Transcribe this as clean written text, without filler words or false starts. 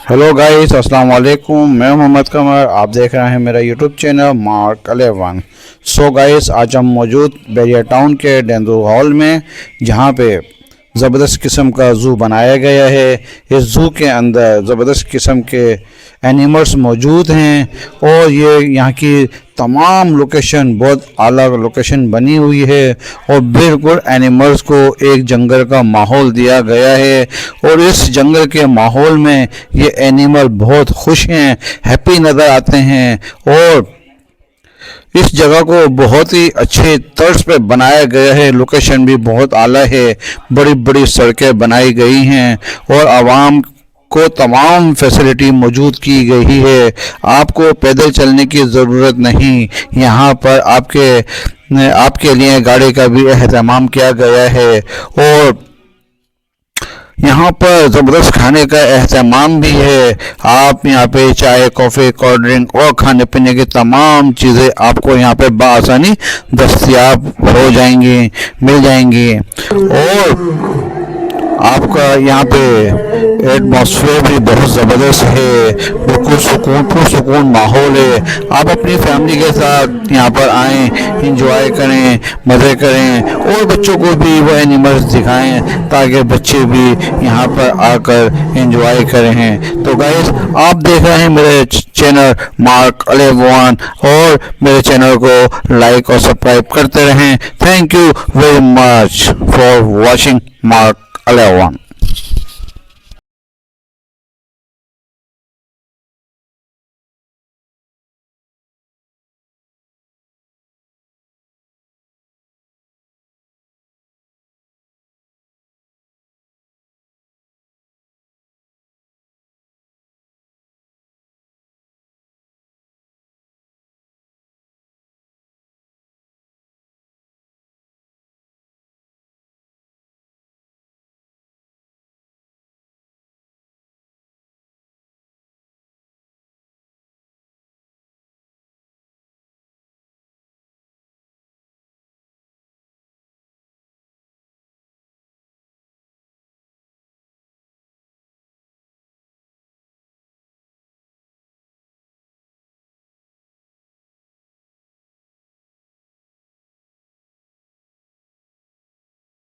Hello guys, अस्सलाम वालेकुम। मैं मोहम्मद कमर, आप देख रहे हैं मेरा YouTube channel mark 11। So guys, आज हम मौजूद बैरिया टाउन के डेंदू हॉल में, जहां पे ज़बरदस्त किस्म का ज़ू बनाया गया है। इस ज़ू के अंदर ज़बरदस्त किस्म के एनिमल्स मौजूद हैं और ये यहाँ की तमाम लोकेशन बहुत आला लोकेशन बनी हुई है और बिल्कुल एनिमल्स को एक जंगल का माहौल दिया गया है। और इस जंगल के माहौल में ये एनिमल बहुत खुश हैं, हैप्पी नज़र आते हैं। और इस जगह को बहुत ही अच्छे तर्ज पे बनाया गया है। लोकेशन भी बहुत आला है, बड़ी बड़ी सड़कें बनाई गई हैं और आवाम को तमाम फैसिलिटी मौजूद की गई है। आपको पैदल चलने की ज़रूरत नहीं, यहाँ पर आपके लिए गाड़ी का भी एहतमाम किया गया है। और यहाँ पर ज़बरदस्त खाने का एहतमाम भी है। आप यहाँ पे चाय, कॉफ़ी, कोल्ड ड्रिंक और खाने पीने की तमाम चीज़ें आपको यहाँ पे बआसानी दस्तयाब हो जाएंगी, मिल जाएंगी। और आपका यहाँ पे एटमॉस्फेयर भी बहुत ज़बरदस्त है, बिल्कुल पुरसुकून माहौल है। आप अपनी फैमिली के साथ यहाँ पर आएँ, इंजॉय करें, मज़े करें और बच्चों को भी वो एनिमल्स दिखाएं ताकि बच्चे भी यहाँ पर आकर इंजॉय करें। तो गाइस, आप देख रहे हैं मेरे चैनल मार्क 11 और मेरे चैनल को लाइक और सब्सक्राइब करते रहें। Thank you very much for watching mark 11।